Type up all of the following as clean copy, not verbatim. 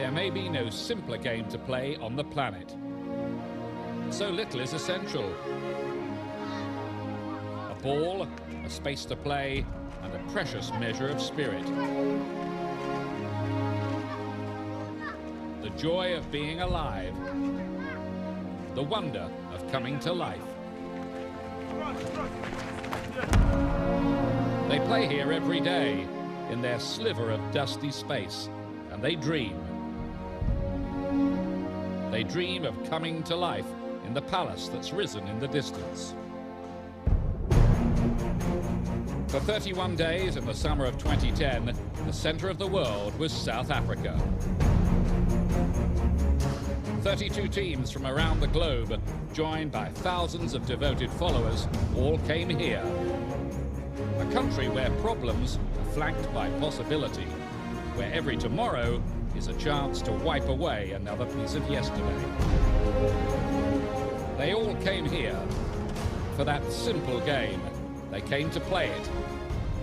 There may be no simpler game to play on the planet. So little is essential. A ball, a space to play, and a precious measure of spirit. The joy of being alive. The wonder of coming to life. They play here every day in their sliver of dusty space, and they dream. They dream of coming to life in the palace that's risen in the distance. For 31 days in the summer of 2010, the centre of the world was South Africa. 32 teams from around the globe, joined by thousands of devoted followers, all came here. A country where problems are flanked by possibility, where every tomorrow is a chance to wipe away another piece of yesterday. They all came here for that simple game. They came to play it.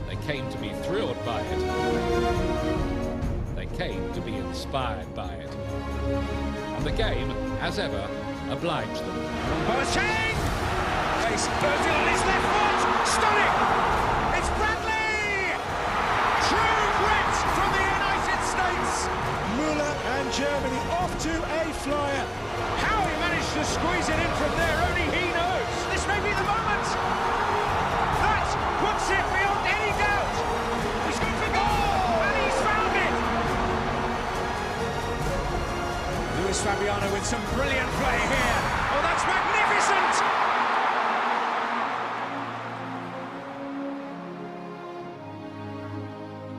They came to be thrilled by it. They came to be inspired by it. And the game, as ever, obliged them. Boateng! He's Virgil on his left foot! Stunning! It's Bradley! True grit from the United States! Müller and Germany off to a flyer. How he managed to squeeze it in from there, only he knows. This may be the moment. That puts it beyond any doubt. He's going for goal, and he's found it. Luis Fabiano with some brilliant play here. Oh, that's magnificent.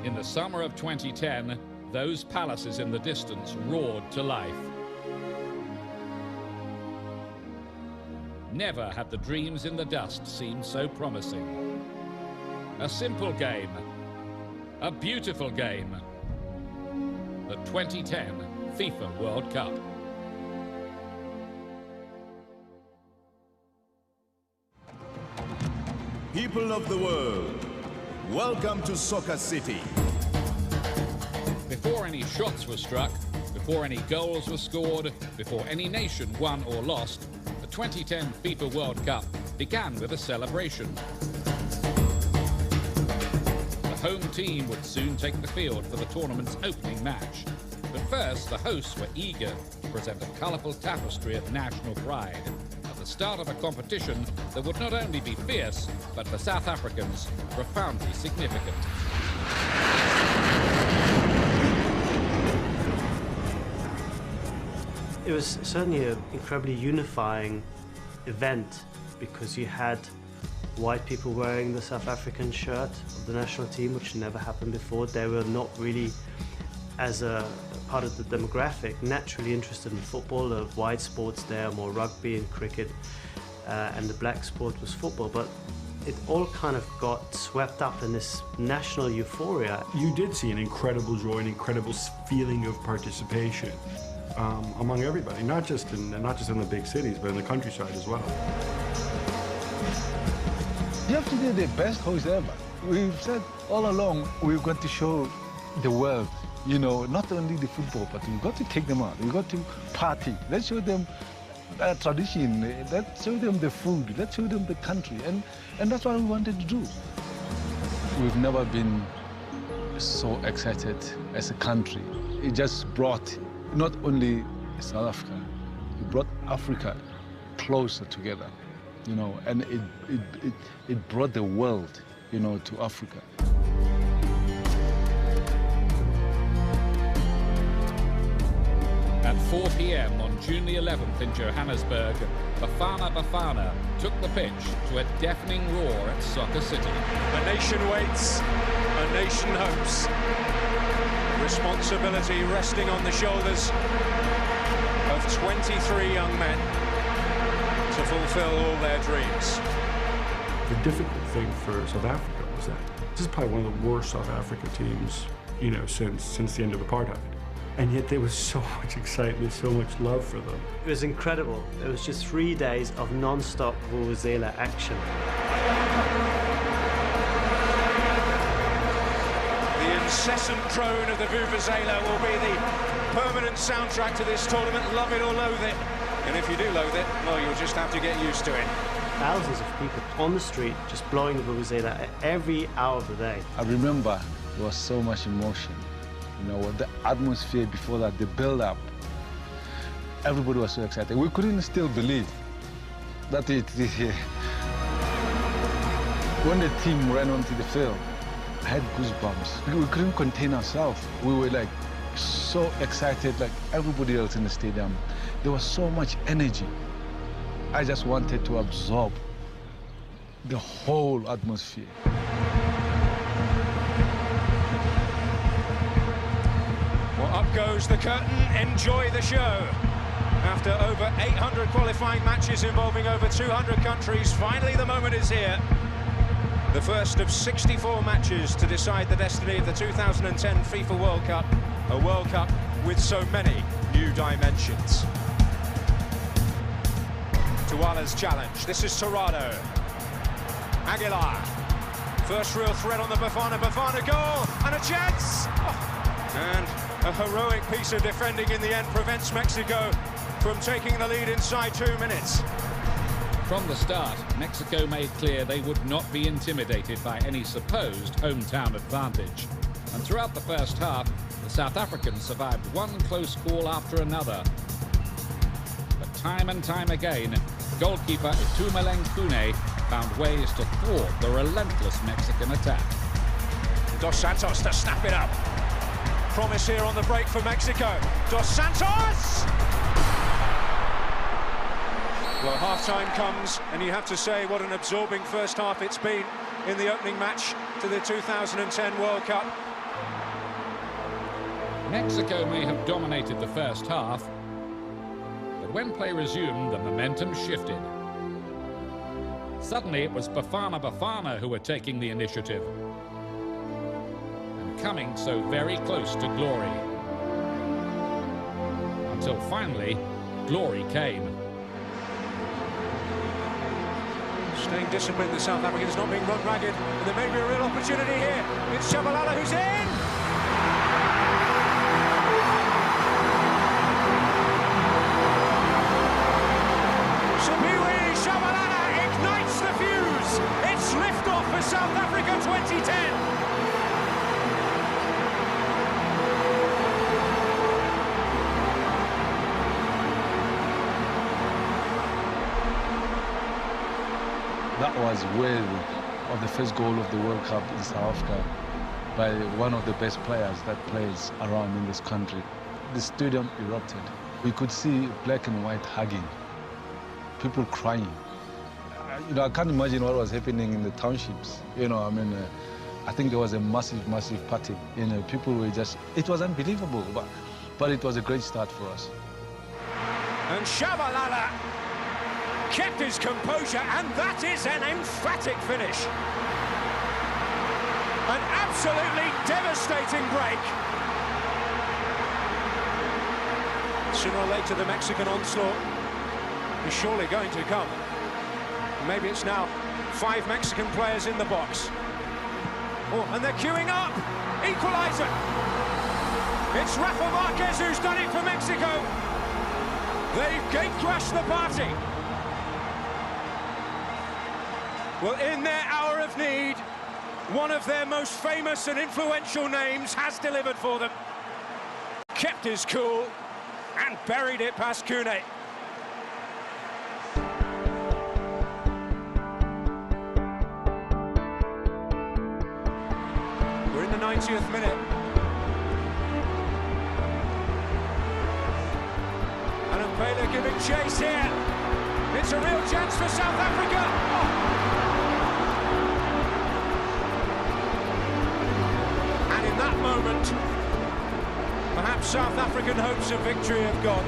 In the summer of 2010, those palaces in the distance roared to life. Never had the dreams in the dust seemed so promising. A simple game, a beautiful game. The 2010 FIFA World Cup. People of the world, welcome to Soccer City. Before any shots were struck, before any goals were scored, before any nation won or lost, the 2010 FIFA World Cup began with a celebration. The home team would soon take the field for the tournament's opening match. But first, the hosts were eager to present a colourful tapestry of national pride at the start of a competition that would not only be fierce, but for South Africans, profoundly significant. It was certainly an incredibly unifying event because you had white people wearing the South African shirt of the national team, which never happened before. They were not really, as a part of the demographic, naturally interested in football. The white sports there, more rugby and cricket, and the black sport was football. But it all kind of got swept up in this national euphoria. You did see an incredible joy, an incredible feeling of participation among everybody, not just in the big cities, but in the countryside as well. You have to be the best host ever. We've said all along we're going to show the world, you know, not only the football, but we've got to take them out. We've got to party. Let's show them tradition. Let's show them the food. Let's show them the country. And that's what we wanted to do. We've never been so excited as a country. It just brought not only South Africa, it brought Africa closer together, you know, and it brought the world, you know, to Africa. At 4 p.m. on June the 11th in Johannesburg, Bafana Bafana took the pitch to a deafening roar at Soccer City. A nation waits, a nation hopes. Responsibility resting on the shoulders of 23 young men to fulfill all their dreams. The difficult thing for South Africa was that this is probably one of the worst South Africa teams, you know, since the end of apartheid. And yet there was so much excitement, so much love for them. It was incredible. It was just 3 days of non-stop vuvuzela action. The incessant drone of the Vuvuzela will be the permanent soundtrack to this tournament. Love it or loathe it. And if you do loathe it, well, you'll just have to get used to it. Thousands of people on the street just blowing the Vuvuzela every hour of the day. I remember there was so much emotion. You know, the atmosphere before that, the build-up. Everybody was so excited. We couldn't still believe that it is here. When the team ran onto the field, I had goosebumps. We couldn't contain ourselves. We were like so excited, like everybody else in the stadium. There was so much energy. I just wanted to absorb the whole atmosphere. Well, up goes the curtain. Enjoy the show. After over 800 qualifying matches involving over 200 countries, finally the moment is here. The first of 64 matches to decide the destiny of the 2010 FIFA World Cup, a World Cup with so many new dimensions. Tuala's challenge. This is Torrado. Aguilar. First real threat on the Bafana goal, and a chance! Oh. And a heroic piece of defending in the end prevents Mexico from taking the lead inside 2 minutes. From the start, Mexico made clear they would not be intimidated by any supposed hometown advantage. And throughout the first half, the South Africans survived one close call after another. But time and time again, goalkeeper Itumeleng Kune found ways to thwart the relentless Mexican attack. Dos Santos to snap it up. Promise here on the break for Mexico. Dos Santos! Well, half-time comes, and you have to say what an absorbing first half it's been in the opening match to the 2010 World Cup. Mexico may have dominated the first half, but when play resumed, the momentum shifted. Suddenly, it was Bafana who were taking the initiative and coming so very close to glory. Until finally, glory came. Staying disciplined, the South Africans not being run ragged, and there may be a real opportunity here. It's Shabalala who's in! Sipiwe Shabalala ignites the fuse! It's liftoff for South Africa 2010! That was worthy of the first goal of the World Cup in South Africa by one of the best players that plays around in this country. The stadium erupted. We could see black and white hugging, people crying. You know, I can't imagine what was happening in the townships. You know, I mean, I think there was a massive, massive party. You know, people were just, it was unbelievable, but it was a great start for us. And Shabalala kept his composure, and that is an emphatic finish. An absolutely devastating break. Sooner or later, the Mexican onslaught is surely going to come. Maybe it's now 5 Mexican players in the box. Oh, and they're queuing up. Equalizer. It's Rafa Marquez who's done it for Mexico. They've gate-crashed the party. Well, in their hour of need, one of their most famous and influential names has delivered for them. Kept his cool and buried it past Kune. We're in the 90th minute. And Mpela giving chase here. It's a real chance for South Africa. Oh. In that moment, perhaps South African hopes of victory have gone.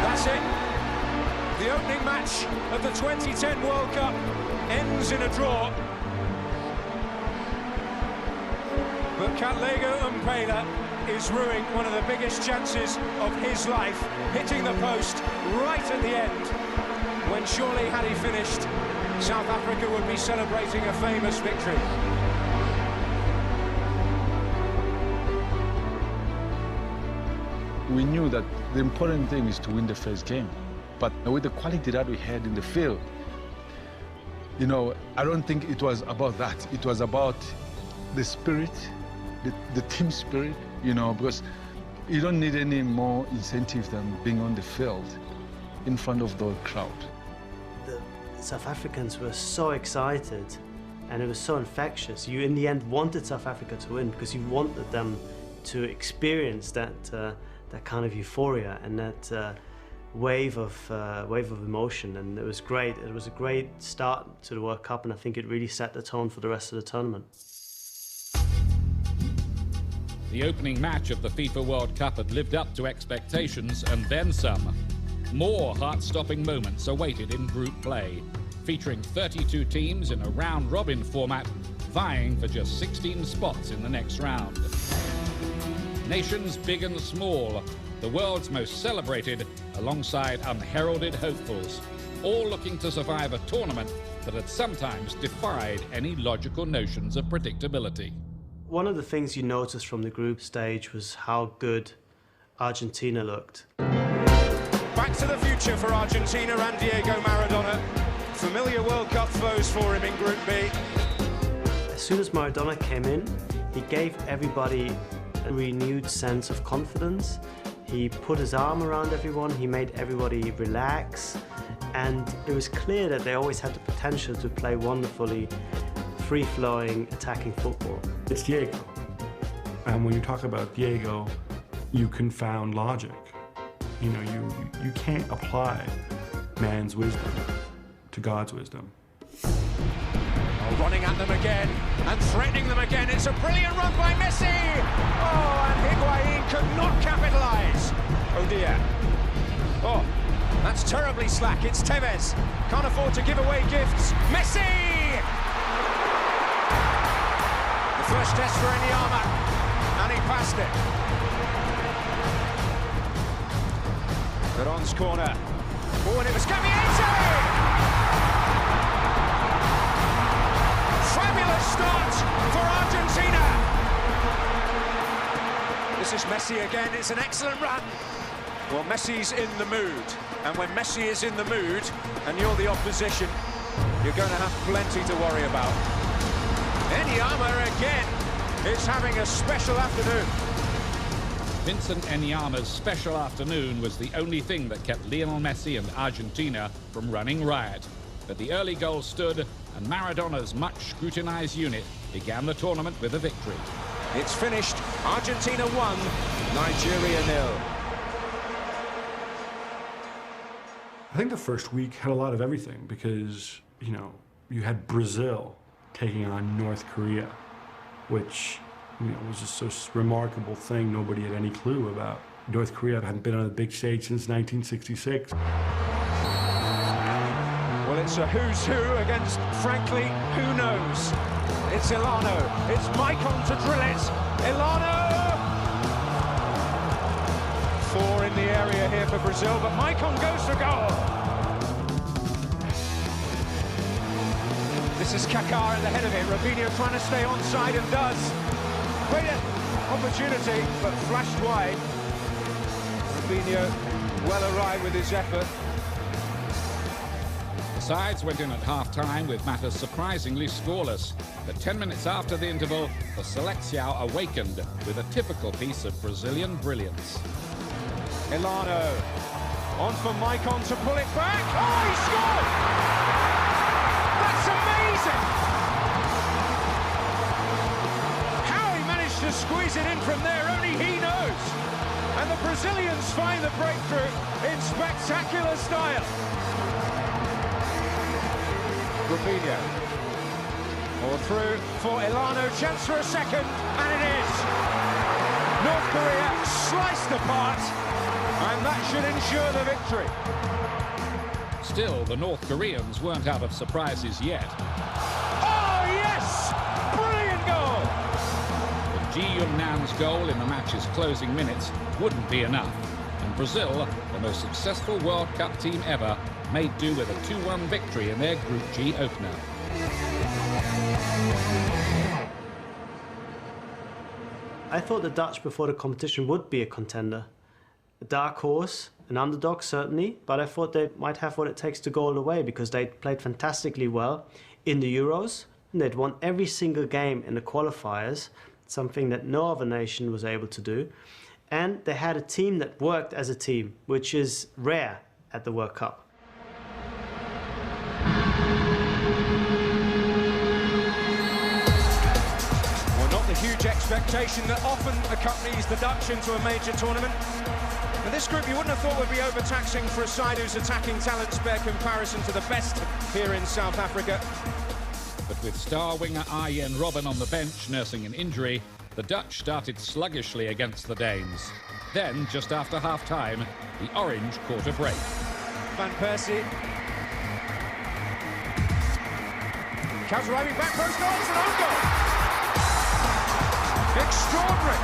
That's it. The opening match of the 2010 World Cup ends in a draw. But Katlego Mpela is ruining one of the biggest chances of his life, hitting the post right at the end, when surely had he finished, South Africa would be celebrating a famous victory. We knew that the important thing is to win the first game, but with the quality that we had in the field, you know, I don't think it was about that. It was about the spirit, the team spirit, you know, because you don't need any more incentive than being on the field in front of the crowd. The South Africans were so excited and it was so infectious. You, in the end, wanted South Africa to win because you wanted them to experience that kind of euphoria and that wave of emotion, and it was great. It was a great start to the World Cup, and I think it really set the tone for the rest of the tournament. The opening match of the FIFA World Cup had lived up to expectations and then some. More heart-stopping moments awaited in group play, featuring 32 teams in a round-robin format, vying for just 16 spots in the next round. Nations big and small, the world's most celebrated alongside unheralded hopefuls, all looking to survive a tournament that had sometimes defied any logical notions of predictability. One of the things you noticed from the group stage was how good Argentina looked. Back to the future for Argentina and Diego Maradona. Familiar World Cup foes for him in Group B. As soon as Maradona came in, he gave everybody a renewed sense of confidence. He put his arm around everyone, he made everybody relax, and it was clear that they always had the potential to play wonderfully free-flowing, attacking football. It's Diego. And when you talk about Diego, you confound logic. You know, you can't apply man's wisdom to God's wisdom. Oh, running at them again and threatening them again. It's a brilliant run by Messi. Oh, and Higuain could not capitalise. Oh dear. Oh, that's terribly slack. It's Tevez. Can't afford to give away gifts. Messi! The first test for Enyama, and he passed it. Veron's corner. Oh, and it was Caviezel! Fabulous start for Argentina. This is Messi again. It's an excellent run. Well, Messi's in the mood. And when Messi is in the mood, and you're the opposition, you're going to have plenty to worry about. Enyama again is having a special afternoon. Vincent Enyama's special afternoon was the only thing that kept Lionel Messi and Argentina from running riot. But the early goal stood, and Maradona's much scrutinized unit began the tournament with a victory. It's finished. Argentina 1, Nigeria 0. I think the first week had a lot of everything because, you know, you had Brazil taking on North Korea, which, you know, was just a remarkable thing nobody had any clue about. North Korea hadn't been on the big stage since 1966. Well, it's a who's who against, frankly, who knows? It's Elano. It's Maicon to drill it. Elano! 4 in the area here for Brazil, but Maicon goes for goal. This is Kaká at the head of it. Robinho trying to stay onside and does. Great opportunity, but flashed wide. Robinho well arrived with his effort. The sides went in at half-time with matters surprisingly scoreless. But 10 minutes after the interval, the Seleção awakened with a typical piece of Brazilian brilliance. Elano on for Maicon to pull it back. Oh, he scored! That's amazing! How he managed to squeeze it in from there, only he knows. And the Brazilians find the breakthrough in spectacular style. Robinho. Or through for Elano, chance for a second, and it is. North Korea sliced apart, and that should ensure the victory. Still, the North Koreans weren't out of surprises yet. Oh, yes! Brilliant goal! With Ji Yun-nan's goal in the match's closing minutes wouldn't be enough. And Brazil, the most successful World Cup team ever, made do with a 2-1 victory in their Group G opener. I thought the Dutch before the competition would be a contender. A dark horse, an underdog certainly, but I thought they might have what it takes to go all the way because they played fantastically well in the Euros and they'd won every single game in the qualifiers, something that no other nation was able to do. And they had a team that worked as a team, which is rare at the World Cup. Huge expectation that often accompanies the Dutch into a major tournament. And this group you wouldn't have thought would be overtaxing for a side whose attacking talents bear comparison to the best here in South Africa. But with star winger Arjen Robben on the bench nursing an injury, the Dutch started sluggishly against the Danes. Then, just after half-time, the Orange caught a break. Van Persie. Counter-arriving back post, goals and own goal. Extraordinary.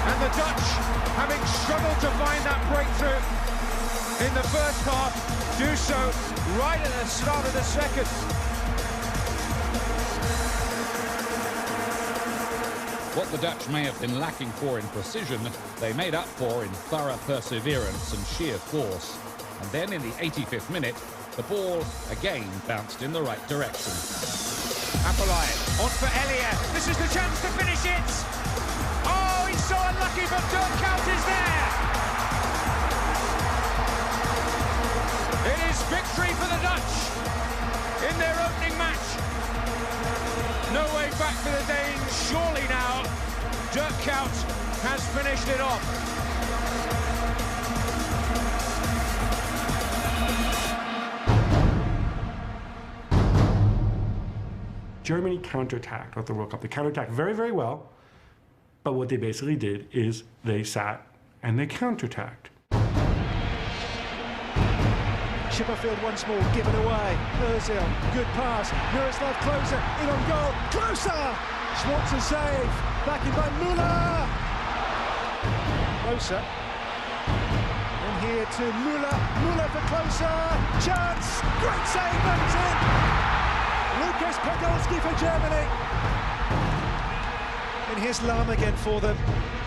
And the Dutch, having struggled to find that breakthrough in the first half, do so right at the start of the second. What the Dutch may have been lacking for in precision, they made up for in thorough perseverance and sheer force. And then in the 85th minute, the ball again bounced in the right direction. Apolai, on for Elia. This is the chance to finish it. Oh, he's so unlucky, but Dirk Kuyt is there. It is victory for the Dutch in their opening match. No way back for the Danes, surely now. Dirk Kuyt has finished it off. Germany counterattacked at the World Cup. They counterattacked very, very well, but what they basically did is they sat and they counterattacked. Chipperfield once more given away. Ozil, good pass. Miroslav Klose in on goal. Klose! Schwarzer save. Back in by Müller. Klose. In here to Müller. Müller for Klose. Chance. Great save. Mountain. Lucas Podolski for Germany. And here's Lahm again for them.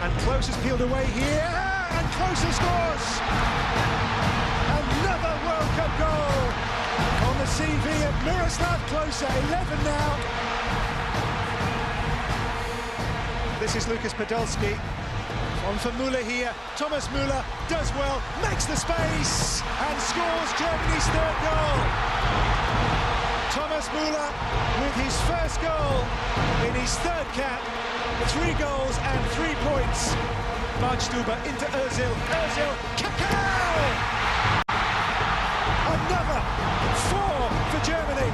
And Klose is peeled away here. And Klose scores. Another World Cup goal on the CV of Miroslav Klose. 11 now. This is Lucas Podolski. On for Müller here. Thomas Müller does well, makes the space and scores Germany's third goal. Thomas Müller with his first goal in his third cap. 3 goals and 3 points. Bartstuber into Ozil. Ozil, Kakao! Another 4 for Germany.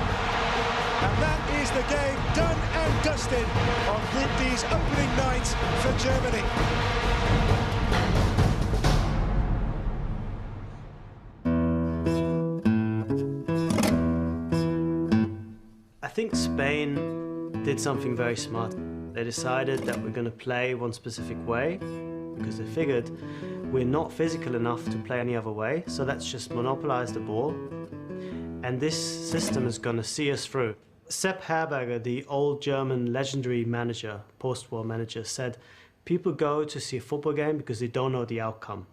And that is the game done and dusted on Group D's opening night for Germany. I think Spain did something very smart. They decided that we're going to play one specific way because they figured we're not physical enough to play any other way, so let's just monopolize the ball. And this system is going to see us through. Sepp Herberger, the old German legendary manager, post-war manager, said people go to see a football game because they don't know the outcome.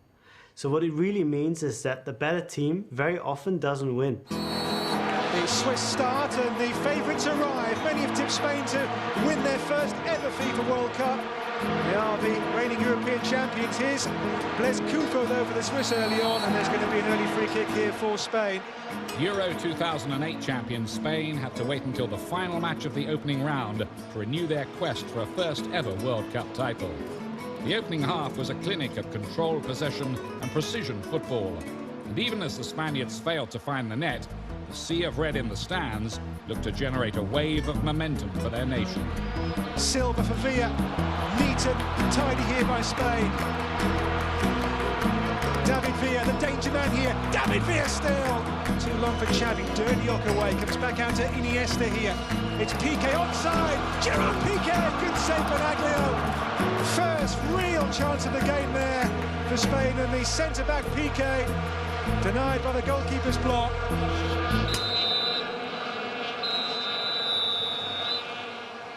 So what it really means is that the better team very often doesn't win. The Swiss start and the favourites arrive. Many have tipped Spain to win their first ever FIFA World Cup. They are the reigning European champions. Here's Blaise Koufou though for the Swiss early on, and there's going to be an early free kick here for Spain. Euro 2008 champions Spain had to wait until the final match of the opening round to renew their quest for a first ever World Cup title. The opening half was a clinic of controlled possession and precision football. And even as the Spaniards failed to find the net, the sea of red in the stands looked to generate a wave of momentum for their nation. Silva for Villa, neat and tidy here by Spain. David Villa, the danger man here. David Villa still. Too long for Xavi. Dirdiok away. Comes back out to Iniesta here. It's Piqué onside. Gerard Piqué. Good save Benaglio. First real chance of the game there for Spain, and the centre-back Piqué denied by the goalkeeper's block.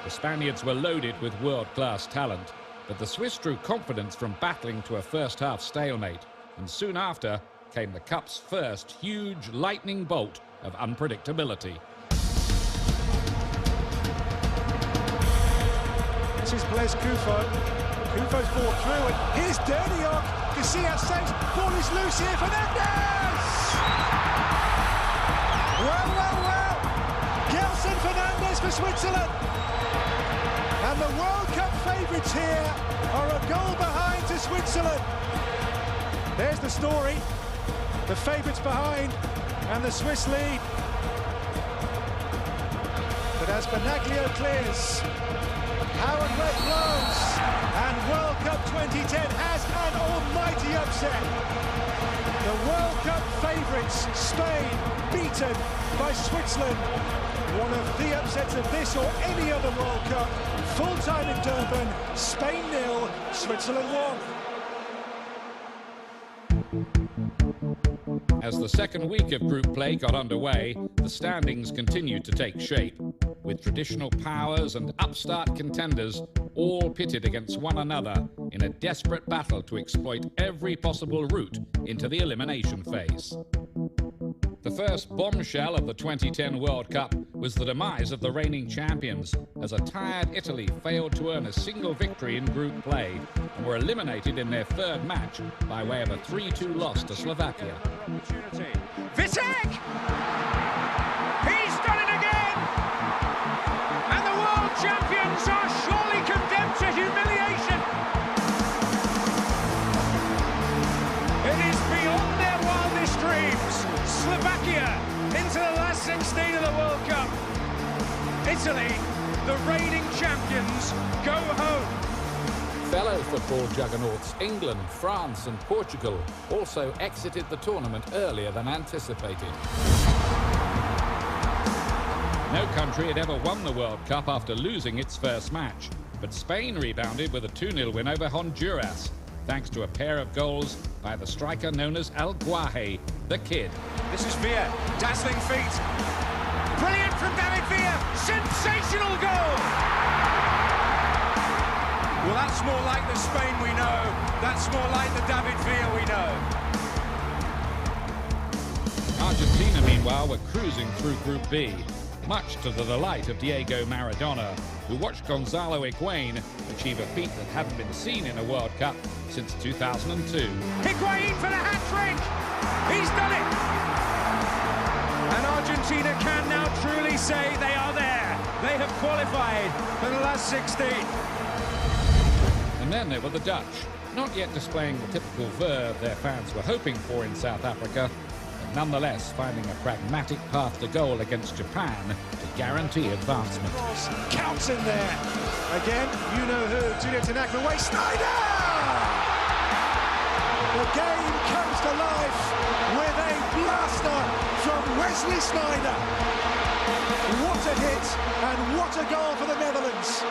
The Spaniards were loaded with world-class talent, but the Swiss drew confidence from battling to a first-half stalemate, and soon after came the Cup's first huge lightning bolt of unpredictability. This is Blaise Coufo. Coufo's ball through, and here's Dirdiok. Casillas saves. Ball is loose here. Fernandez! Well. Gelson Fernandez for Switzerland. And the World Cup favourites here are a goal behind to Switzerland. There's the story. The favourites behind, and the Swiss lead. But as Benaglio clears, Howard Webb blows, and World Cup 2010 has an almighty upset. The World Cup favourites, Spain, beaten by Switzerland. One of the upsets of this or any other World Cup. Full time in Durban, Spain 0, Switzerland 1. As the second week of group play got underway, the standings continued to take shape, with traditional powers and upstart contenders all pitted against one another in a desperate battle to exploit every possible route into the elimination phase. The first bombshell of the 2010 World Cup was the demise of the reigning champions, as a tired Italy failed to earn a single victory in group play and were eliminated in their third match by way of a 3-2 loss to Slovakia. Vitek! He's done it again! And the world champions are surely condemned to humiliation! It is beyond their wildest dreams! Slovakia into the last 16 of the World Cup. Italy, the reigning champions, go home. Fellow football juggernauts England, France and Portugal also exited the tournament earlier than anticipated. No country had ever won the World Cup after losing its first match, but Spain rebounded with a 2-0 win over Honduras, thanks to a pair of goals by the striker known as El Guaje, the Kid. This is Villa, dazzling feet. Brilliant from David Villa, sensational goal! Well, that's more like the Spain we know. That's more like the David Villa we know. Argentina, meanwhile, were cruising through Group B, much to the delight of Diego Maradona, who watched Gonzalo Higuain achieve a feat that hadn't been seen in a World Cup since 2002. Higuain for the hat-trick! He's done it! And Argentina can now truly say they are there. They have qualified for the last 16. And then there were the Dutch, not yet displaying the typical verve their fans were hoping for in South Africa, but nonetheless finding a pragmatic path to goal against Japan to guarantee advancement. Counts in there. Again, you know who. Julian Tanaka away. Sneijder! The game comes to life with a blaster from Wesley Sneijder. What a hit and what a goal for the Netherlands.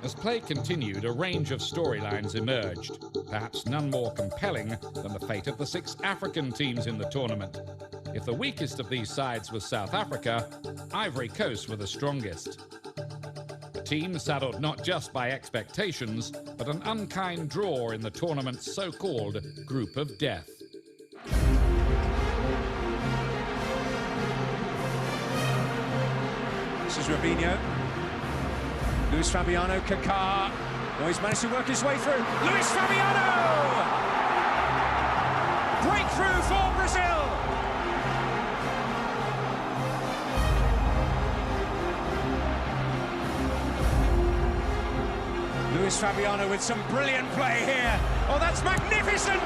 As play continued, a range of storylines emerged, perhaps none more compelling than the fate of the 6 African teams in the tournament. If the weakest of these sides was South Africa, Ivory Coast were the strongest. The team saddled not just by expectations, but an unkind draw in the tournament's so-called Group of Death. This is Robinho. Luis Fabiano, Kaká. Oh, he's managed to work his way through. Luis Fabiano! Breakthrough for Brazil! Luis Fabiano with some brilliant play here. Oh, that's magnificent!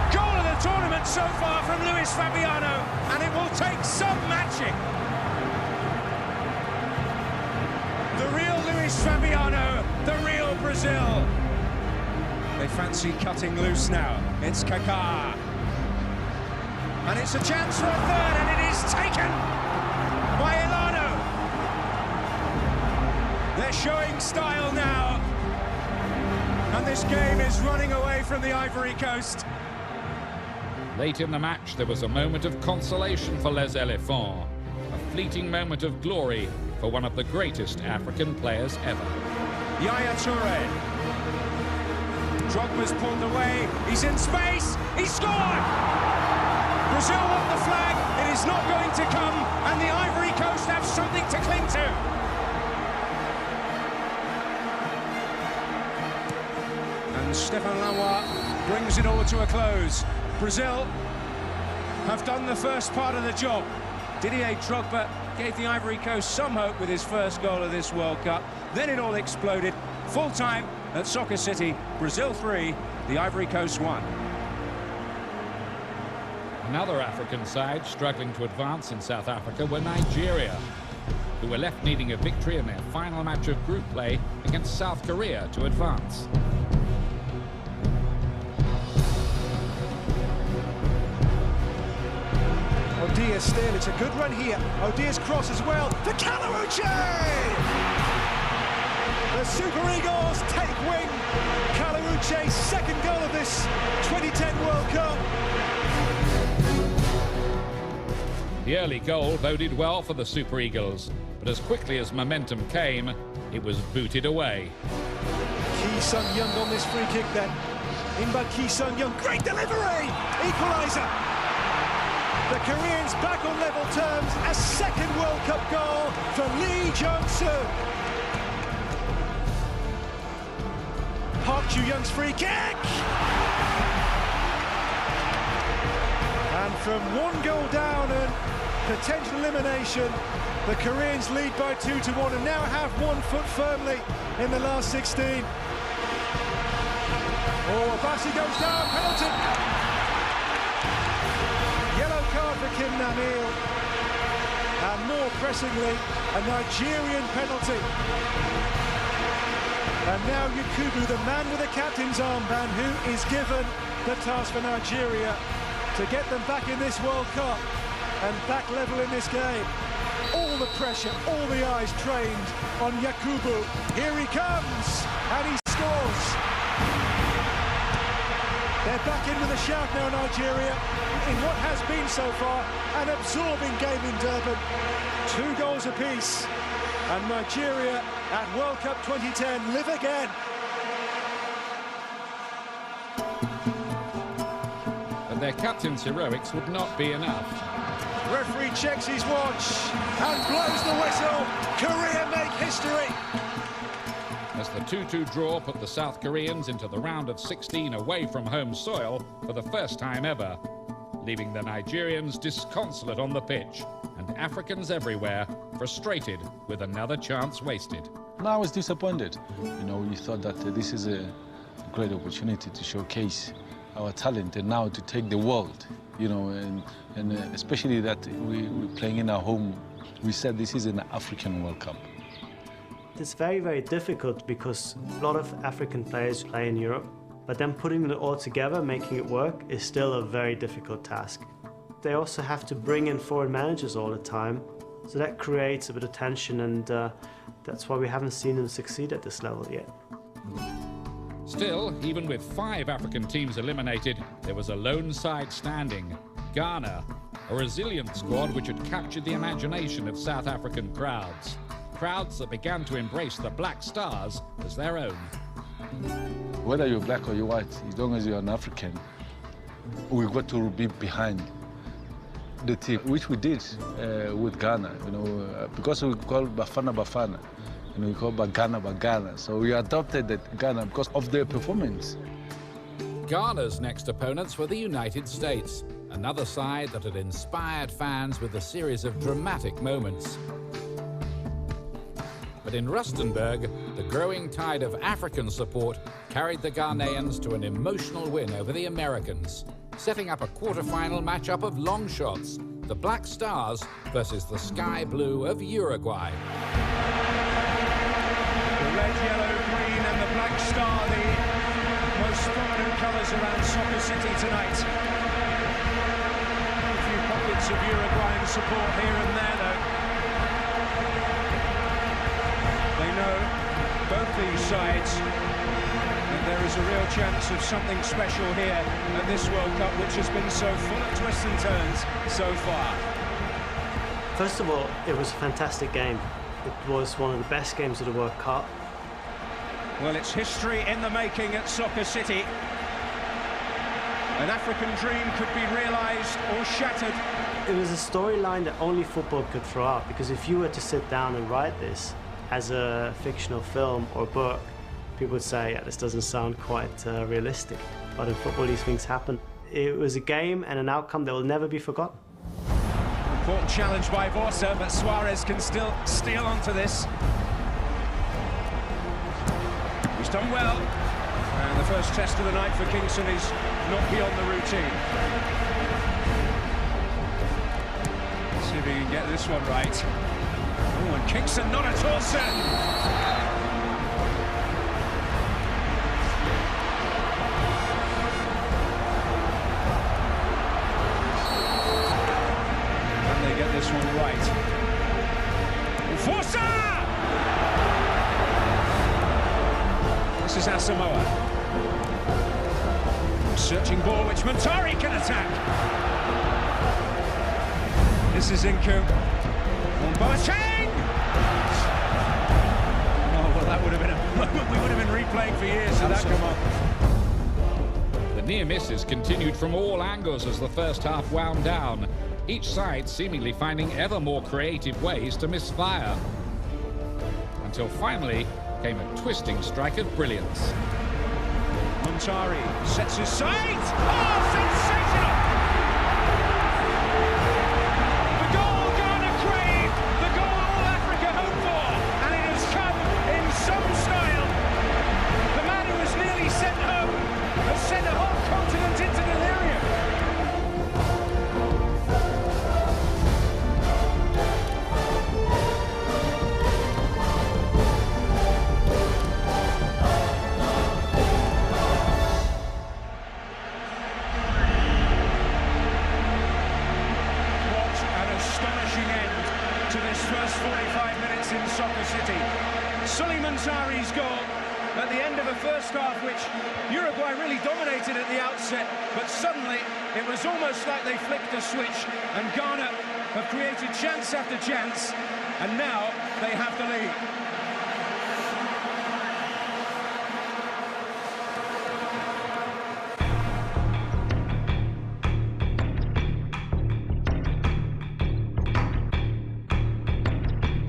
Goal of the tournament so far from Luis Fabiano, and it will take some matching. The real Luis Fabiano the real Brazil. They fancy cutting loose now. It's Kaká. And it's a chance for a third, and it is taken by Elano. They're showing style now. And this game is running away from the Ivory Coast. Late in the match, there was a moment of consolation for Les Elephants, a fleeting moment of glory for one of the greatest African players ever. Yaya Touré. Drogba's pulled away, he's in space, he scored! Brazil want the flag, it is not going to come, and the Ivory Coast have something to cling to. And Stéphane Lanois brings it all to a close. Brazil have done the first part of the job. Didier Drogba gave the Ivory Coast some hope with his first goal of this World Cup. Then it all exploded. Full time at Soccer City. Brazil 3, the Ivory Coast 1. Another African side struggling to advance in South Africa were Nigeria, who were left needing a victory in their final match of group play against South Korea to advance. Odia still, it's a good run here. Odia's cross as well for Calarucci! The Super Eagles take wing. Calarucci's second goal of this 2010 World Cup. The early goal boded well for the Super Eagles, but as quickly as momentum came, it was booted away. Ki Sung-young on this free kick then. In by Ki Sung-young, great delivery! Equaliser! The Koreans back on level terms, a second World Cup goal for Lee Jong-soo. Park Ju-young's free kick! And from one goal down and potential elimination, the Koreans lead by 2-1 and now have 1 foot firmly in the last 16. Oh, Abassi goes down, penalty! Yellow card for Kim Nam-il. And more pressingly, a Nigerian penalty. And now Yakubu, the man with the captain's armband, who is given the task for Nigeria to get them back in this World Cup and back level in this game. All the pressure, all the eyes trained on Yakubu. Here he comes, and he scores. They're back in with a shout now, Nigeria, in what has been so far an absorbing game in Durban. 2 goals apiece, and Nigeria at World Cup 2010 live again. But their captain's heroics would not be enough. Referee checks his watch and blows the whistle. Korea make history. As the 2-2 draw put the South Koreans into the round of 16 away from home soil for the first time ever, leaving the Nigerians disconsolate on the pitch and Africans everywhere frustrated with another chance wasted. I was disappointed. You know, we thought that this is a great opportunity to showcase our talent and now to take the world, you know, and especially that we're playing in our home. We said this is an African World Cup. It's very, very difficult because a lot of African players play in Europe, but then putting it all together, making it work, is still a very difficult task. They also have to bring in foreign managers all the time, so that creates a bit of tension, and that's why we haven't seen them succeed at this level yet. Still, even with 5 African teams eliminated, there was a lone side standing, Ghana, a resilient squad which had captured the imagination of South African crowds. Crowds that began to embrace the Black Stars as their own. Whether you're black or you're white, as long as you're an African, we've got to be behind the team, which we did with Ghana, you know, because we call Bafana Bafana, and we call Bagana Bagana. So we adopted that Ghana because of their performance. Ghana's next opponents were the United States, another side that had inspired fans with a series of dramatic moments. But in Rustenburg, the growing tide of African support carried the Ghanaians to an emotional win over the Americans, setting up a quarter-final matchup of long shots, the Black Stars versus the Sky Blue of Uruguay. The red, yellow, green star, the most prominent colours around Soccer City tonight. A few pockets of Uruguayan support here and there, though. They know, both these sides, that there is a real chance of something special here at this World Cup, which has been so full of twists and turns so far. First of all, it was a fantastic game. It was one of the best games of the World Cup. Well, it's history in the making at Soccer City. An African dream could be realised or shattered. It was a storyline that only football could throw out, because if you were to sit down and write this as a fictional film or book, people would say, yeah, this doesn't sound quite realistic. But in football, these things happen. It was a game and an outcome that will never be forgotten. Important challenge by Vorsa, but Suarez can still steal onto this. He's done well. And the first test of the night for Kingston is not beyond the routine. Let's see if he can get this one right. Oh, and Kingston not at all certain. And they get this one right. Forza! This is Asamoah. Searching ball, which Montari can attack. This is Inku. On Boateng! Oh, well, that would have been a moment we would have been replaying for years. Did that come up? The near misses continued from all angles as the first half wound down, each side seemingly finding ever more creative ways to misfire. Until finally came a twisting strike of brilliance. Montari sets his sight. Oh, sensational! The goal Ghana craved, the goal all Africa hoped for, and it has come in some style. The man who was nearly sent home has sent a whole continent into delirium. To this first 45 minutes in Soccer City. Montari's goal at the end of a first half which Uruguay really dominated at the outset, but suddenly it was almost like they flicked a switch and Ghana have created chance after chance, and now they have the lead.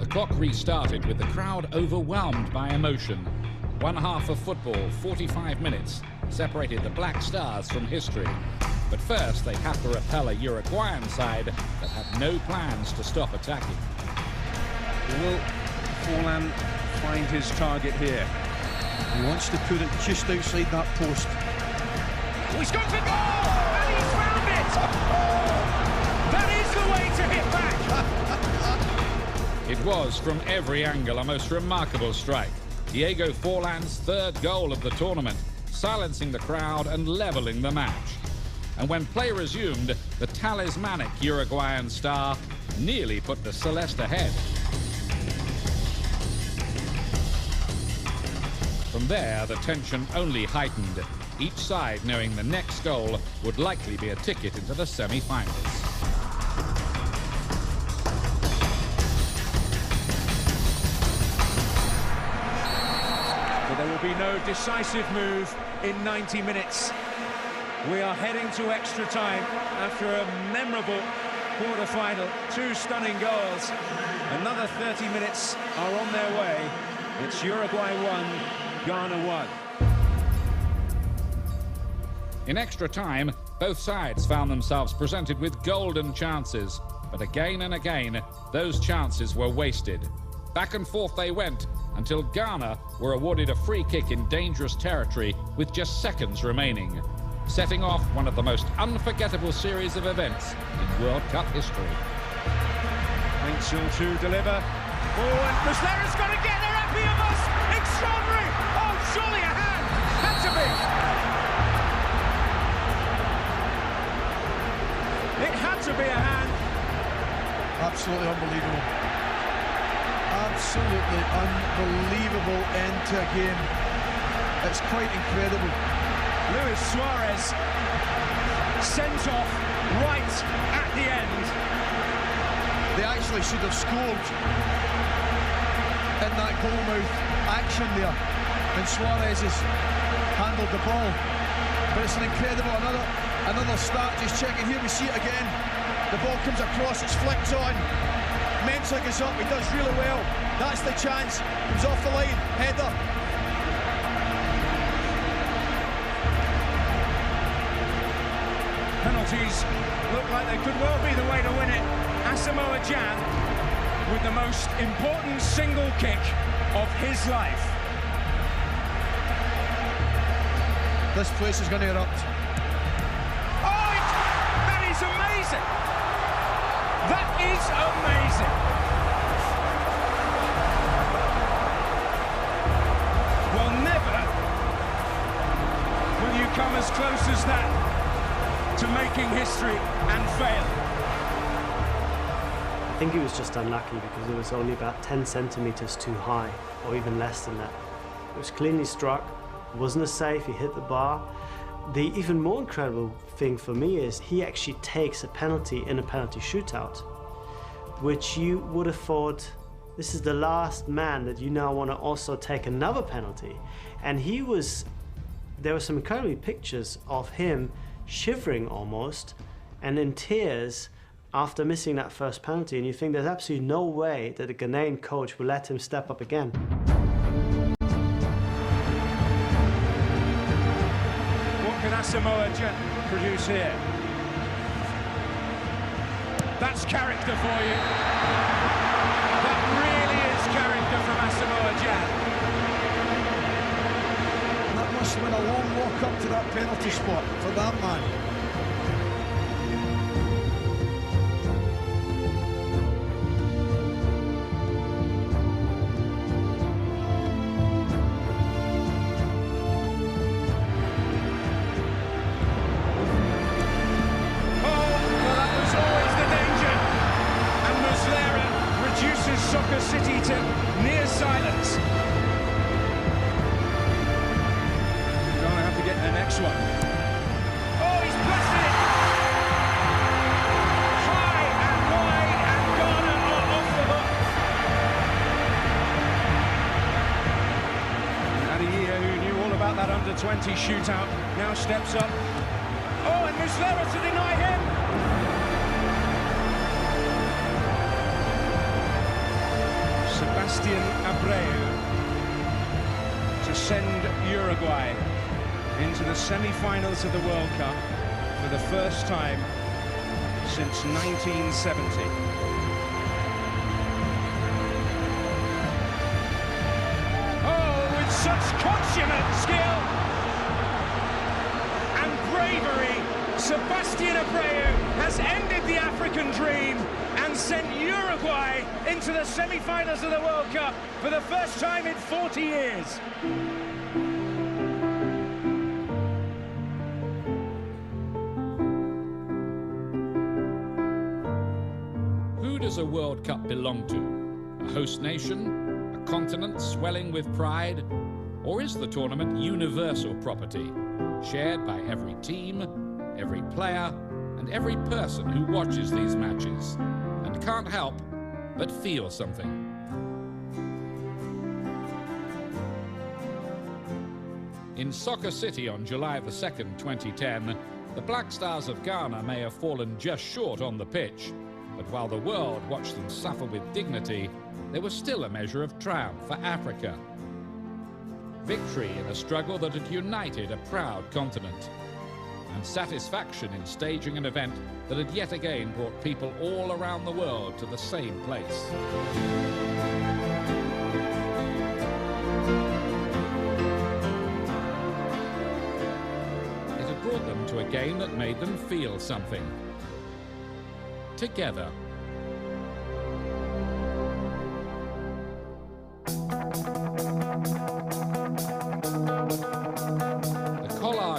The clock restarted with the crowd overwhelmed by emotion. One half of football, 45 minutes, separated the Black Stars from history. But first, they have to repel a Uruguayan side that had no plans to stop attacking. Will Forlan find his target here? He wants to put it just outside that post. Oh, he's gone for goal! And he's found it! That is the way to hit back! It was, from every angle, a most remarkable strike. Diego Forlan's third goal of the tournament, silencing the crowd and levelling the match. And when play resumed, the talismanic Uruguayan star nearly put the Celeste ahead. From there, the tension only heightened, each side knowing the next goal would likely be a ticket into the semi-finals. But there will be no decisive move in 90 minutes. We are heading to extra time after a memorable quarter-final. Two stunning goals. Another 30 minutes are on their way. It's Uruguay 1, Ghana 1. In extra time, both sides found themselves presented with golden chances. But again and again, those chances were wasted. Back and forth they went until Ghana were awarded a free kick in dangerous territory with just seconds remaining, setting off one of the most unforgettable series of events in World Cup history. Ainsil to deliver. Oh, and Muslera's got to get there, Apiamos! Extraordinary! Oh, surely a hand! absolutely unbelievable. Absolutely unbelievable end to a game. It's quite incredible. Luis Suarez sent off right at the end. They actually should have scored in that goalmouth action there, and Suarez has handled the ball. But it's an incredible, another start, just checking here, we see it again. The ball comes across, it's flicked on. Mensah is up, he does really well. That's the chance, comes off the line, header. Penalties look like they could well be the way to win it. Asamoah Gyan with the most important single kick of his life. This place is going to erupt. Oh, that is amazing! That is amazing! Well, never will you come as close as that to making history and fail. I think he was just unlucky because it was only about 10 centimeters too high, or even less than that. It was cleanly struck, it wasn't a save, he hit the bar. The even more incredible thing for me is he actually takes a penalty in a penalty shootout, which you would have thought, this is the last man that you now want to also take another penalty. And there were some incredible pictures of him shivering almost and in tears after missing that first penalty, and you think there's absolutely no way that the Ghanaian coach will let him step up again. What can Asamoah Gyan produce here? That's character for you. That really is character from Asamoah Gyan. That must have been a long walk up to that penalty spot for that man. Soccer City to near silence. He's going to have to get the next one. Oh, he's blasted it! High and wide, and Ghana are off the hook. Adeyemi, who knew all about that under-20 shootout, now steps up. Oh, and Muslera to deny him. Sebastian Abreu to send Uruguay into the semi-finals of the World Cup for the first time since 1970. Oh, with such consummate skill and bravery, Sebastian Abreu has ended the African dream and sent Uruguay into the semi-finals of the World Cup for the first time in 40 years. Who does a World Cup belong to? A host nation? A continent swelling with pride? Or is the tournament universal property, shared by every team, every player, and every person who watches these matches and can't help but feel something? In Soccer City on July the 2nd, 2010, the Black Stars of Ghana may have fallen just short on the pitch, but while the world watched them suffer with dignity, there was still a measure of triumph for Africa. Victory in a struggle that had united a proud continent, and satisfaction in staging an event that had yet again brought people all around the world to the same place. It had brought them to a game that made them feel something. Together.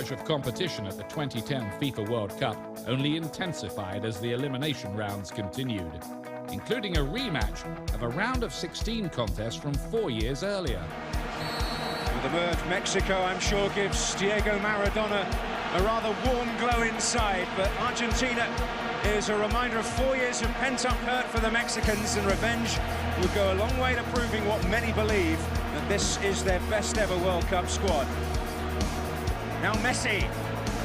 Of competition at the 2010 FIFA World Cup only intensified as the elimination rounds continued. including a rematch of a round of 16 contest from 4 years earlier. The birth Mexico, I'm sure, gives Diego Maradona a rather warm glow inside, but Argentina is a reminder of 4 years of pent-up hurt for the Mexicans, and revenge will go a long way to proving what many believe, that this is their best ever World Cup squad. Now Messi,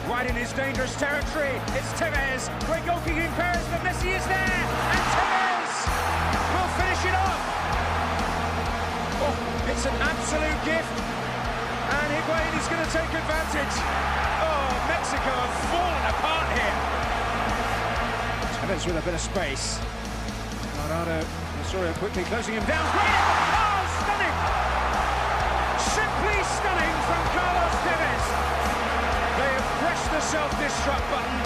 right in his dangerous territory. It's Tevez, great goal-kicking Perez, but Messi is there, and Tevez will finish it off. Oh, it's an absolute gift, and Higuain is going to take advantage. Oh, Mexico have fallen apart here. Tevez with a bit of space. Bernardo Osorio quickly closing him down. Great! Oh, stunning! Simply stunning from Carlos Tevez. They have pressed the self-destruct button,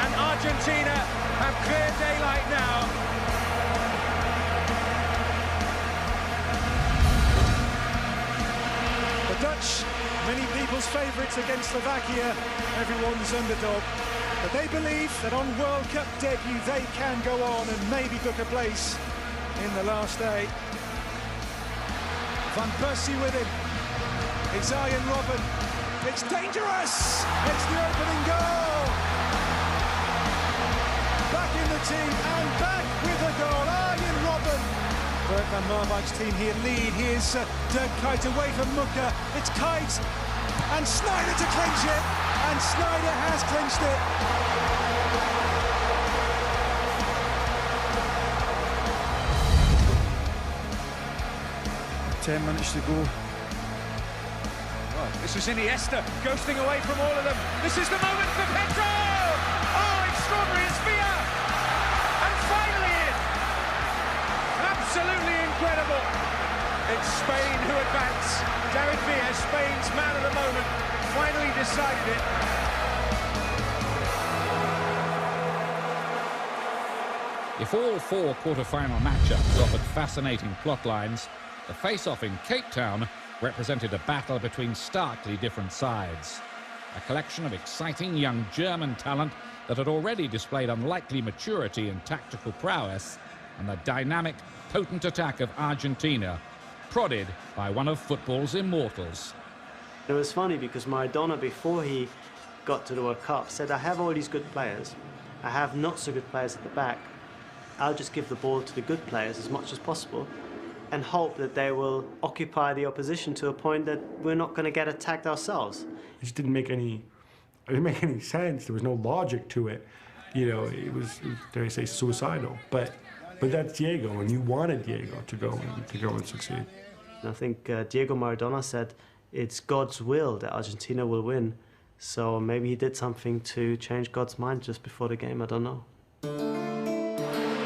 and Argentina have clear daylight now. The Dutch, many people's favourites against Slovakia, everyone's underdog. But they believe that on World Cup debut they can go on and maybe book a place in the last day. Van Persie with him. It's Arjen Robben. It's dangerous! It's the opening goal! Back in the team and back with a goal. Arjen Robben. Bert van Marwijk's team here lead. Here's Dirk Kuyt away from Muka. It's Kuyt and Sneijder to clinch it. And Sneijder has clinched it. 10 minutes to go. This is Iniesta, ghosting away from all of them. This is the moment for Pedro! Oh, extraordinary, it's Villa! And finally in! Absolutely incredible! It's Spain who advance. David Villa, Spain's man of the moment, finally decided it. If all 4 quarter-final matchups offered fascinating plot lines, the face-off in Cape Town represented a battle between starkly different sides. A collection of exciting young German talent that had already displayed unlikely maturity and tactical prowess, and the dynamic, potent attack of Argentina, prodded by one of football's immortals. It was funny because Maradona, before he got to the World Cup, said, I have all these good players. I have not so good players at the back. I'll just give the ball to the good players as much as possible and hope that they will occupy the opposition to a point that we're not going to get attacked ourselves. It just didn't make any sense. There was no logic to it. You know, it was dare I say, suicidal. But that's Diego, and you wanted Diego to go and succeed. And I think Diego Maradona said it's God's will that Argentina will win. So maybe he did something to change God's mind just before the game, I don't know.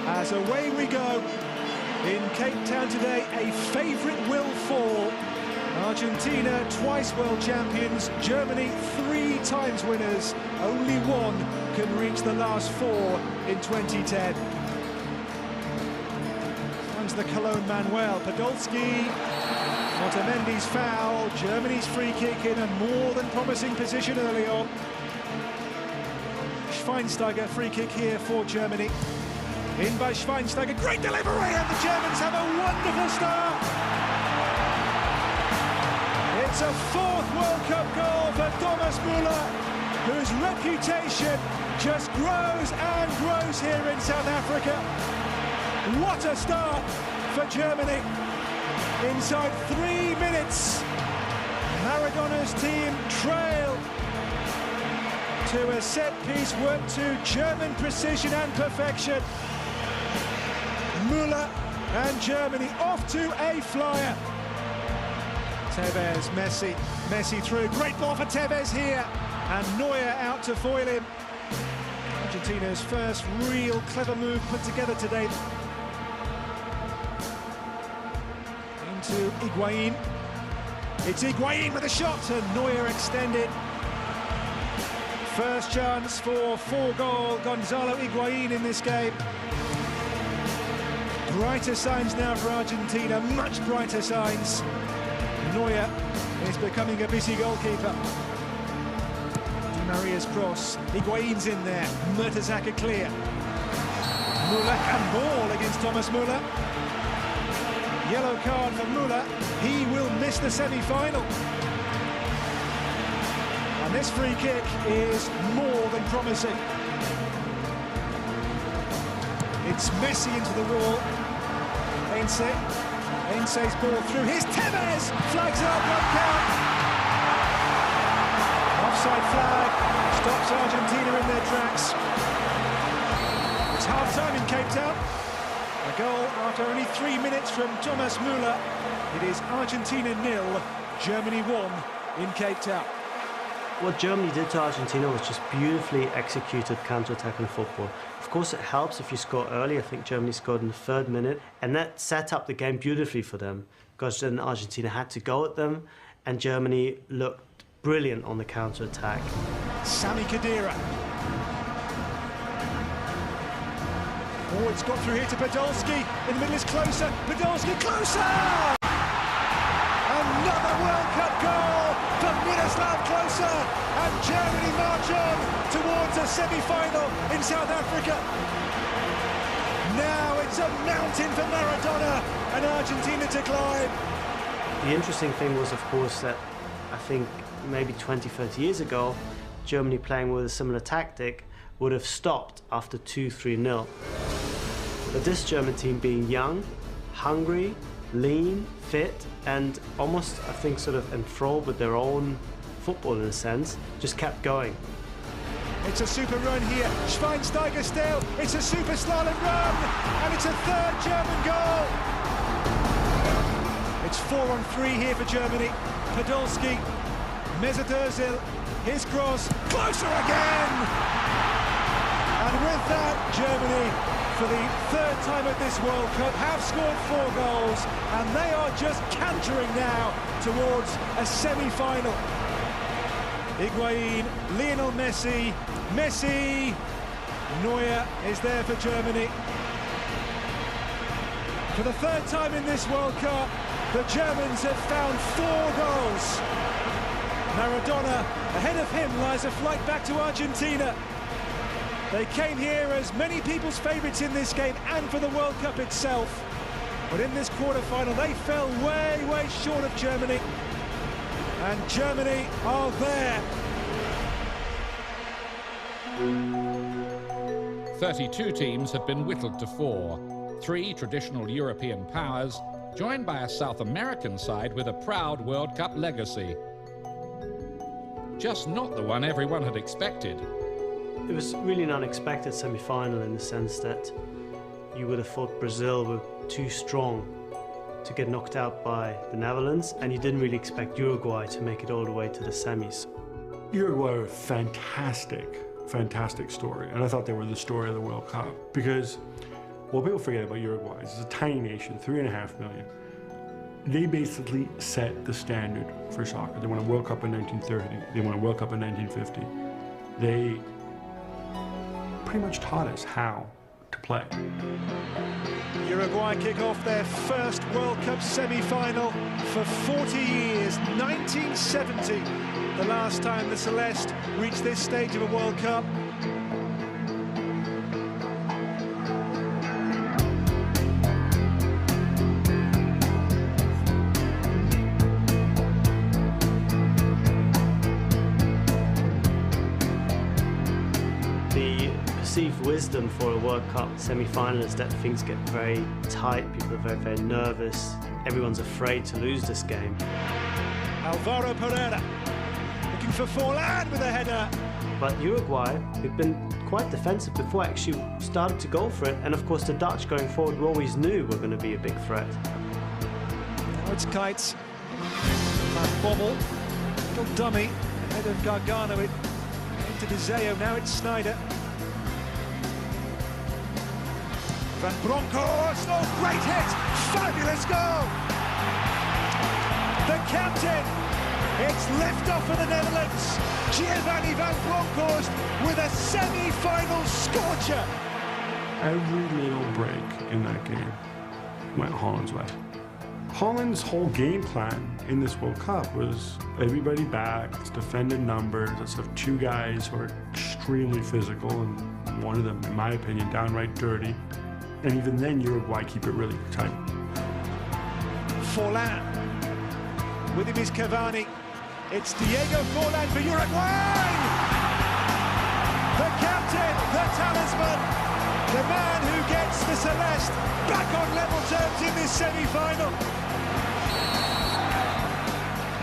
As away we go. In Cape Town today, a favourite will fall. Argentina, twice world champions. Germany, 3 times winners. Only one can reach the last 4 in 2010. Finds the Cologne man well. Podolski, Otamendi's foul. Germany's free kick in a more than promising position early on. Schweinsteiger, free kick here for Germany. In by Schweinsteiger, great delivery, and the Germans have a wonderful start. It's a 4th World Cup goal for Thomas Müller, whose reputation just grows and grows here in South Africa. What a start for Germany. Inside 3 minutes, Maradona's team trail to a set piece work to German precision and perfection. Müller and Germany off to a flyer. Tevez, Messi through, great ball for Tevez here, and Neuer out to foil him. Argentina's first real clever move put together today. Into Higuain. It's Higuain with a shot, and Neuer extended. First chance for 4-goal Gonzalo Higuain in this game. Brighter signs now for Argentina, much brighter signs. Neuer is becoming a busy goalkeeper. Di Maria's cross, Higuain's in there, Mertesacker clear. Müller handball against Thomas Müller. Yellow card for Müller. He will miss the semi-final. And this free kick is more than promising. It's Messi into the wall. Ainse's ball through. Here's Tevez! Flags up, one count. Offside flag stops Argentina in their tracks. It's half-time in Cape Town. A goal after only 3 minutes from Thomas Müller. It is Argentina 0, Germany 1 in Cape Town. What Germany did to Argentina was just beautifully executed counter-attacking football. Of course, it helps if you score early. I think Germany scored in the 3rd minute, and that set up the game beautifully for them, because then Argentina had to go at them, and Germany looked brilliant on the counter-attack. Sami Khedira. Oh, it's got through here to Podolski. In the middle is closer. Podolski closer! Another World Cup goal for Miroslav Klose, and Germany march on towards a semi-final in South Africa. Now it's a mountain for Maradona and Argentina to climb. The interesting thing was, of course, that I think maybe 20, 30 years ago, Germany playing with a similar tactic would have stopped after 2-3-0. But this German team, being young, hungry, lean, fit, and almost, I think, sort of enthralled with their own football in a sense, just kept going. It's a super run here. Schweinsteiger still. It's a super slalom run, and it's a 3rd German goal. It's 4-on-3 here for Germany. Podolski, Mesut Özil, his cross, closer again. And with that, Germany, for the 3rd time at this World Cup, have scored 4 goals, and they are just cantering now towards a semi-final. Higuain, Lionel Messi, Neuer is there for Germany. For the 3rd time in this World Cup, the Germans have found 4 goals. Maradona, ahead of him lies a flight back to Argentina. They came here as many people's favourites in this game and for the World Cup itself. But in this quarter-final, they fell way, way short of Germany. And Germany are there. 32 teams have been whittled to 4. 3 traditional European powers, joined by a South American side with a proud World Cup legacy. Just not the one everyone had expected. It was really an unexpected semi-final in the sense that you would have thought Brazil were too strong to get knocked out by the Netherlands, and you didn't really expect Uruguay to make it all the way to the semis. Uruguay were a fantastic story, and I thought they were the story of the World Cup, because what people forget about Uruguay is it's a tiny nation, 3.5 million. They basically set the standard for soccer. They won a World Cup in 1930, they won a World Cup in 1950. They pretty much taught us how to play. Uruguay kick off their first World Cup semi-final for 40 years, 1970, the last time the Celeste reached this stage of a World Cup. Perceived wisdom for a World Cup semi-final is that things get very tight, people are very, very nervous, everyone's afraid to lose this game. Alvaro Pereira looking for Forlan with a header. But Uruguay, who'd been quite defensive before, actually started to go for it, and of course the Dutch going forward we always knew were going to be a big threat. Now it's Kites, Bobble, little dummy ahead of Gargano, into DeZeo, now it's Sneijder. Van Bronckhorst, oh, great hit, fabulous goal! The captain, it's lift-off for the Netherlands. Giovanni Van Bronckhorst with a semi-final scorcher. Every little break in that game went Holland's way. Holland's whole game plan in this World Cup was everybody back, it's defended numbers, let's have 2 guys who are extremely physical, and one of them, in my opinion, downright dirty. And even then, Uruguay keep it really tight. Forlan. With him is Cavani. It's Diego Forlan for Uruguay! The captain, the talisman, the man who gets the Celeste back on level terms in this semi-final.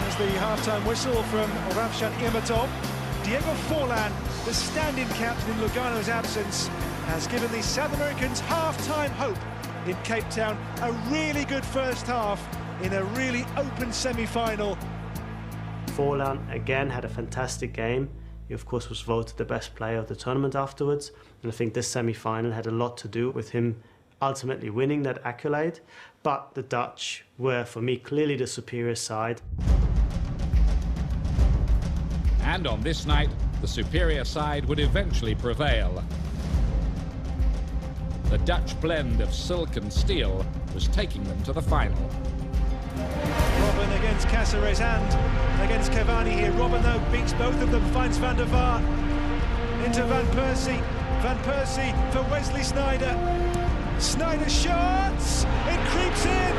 There's the half-time whistle from Ravshan Irmatov. Diego Forlan, the stand-in captain in Lugano's absence, has given the South Americans half-time hope in Cape Town. A really good first half in a really open semi-final. Forlan again had a fantastic game. He of course was voted the best player of the tournament afterwards, and I think this semi-final had a lot to do with him ultimately winning that accolade. But the Dutch were, for me, clearly the superior side. And on this night, the superior side would eventually prevail. The Dutch blend of silk and steel was taking them to the final. Robben against Cáceres and against Cavani here. Robben, though, beats both of them, finds Van der Vaart. Into Van Persie. Van Persie for Wesley Sneijder. Sneijder shots! It creeps in!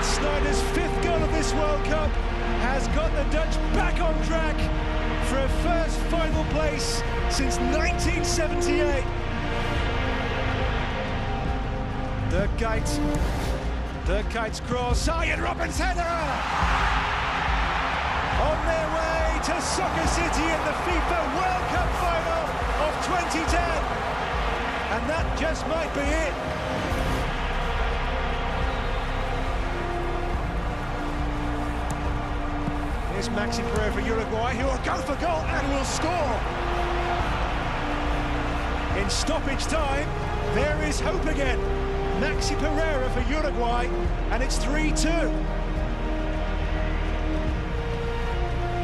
Sneijder's 5th goal of this World Cup has got the Dutch back on track for a first final place since 1978. Dirk Kuyt's cross, Arjen Robben's header! On their way to Soccer City in the FIFA World Cup final of 2010. And that just might be it. Here's Maxi Pereira for Uruguay, who will go for goal and will score. In stoppage time, there is hope again. Maxi Pereira for Uruguay, and it's 3-2.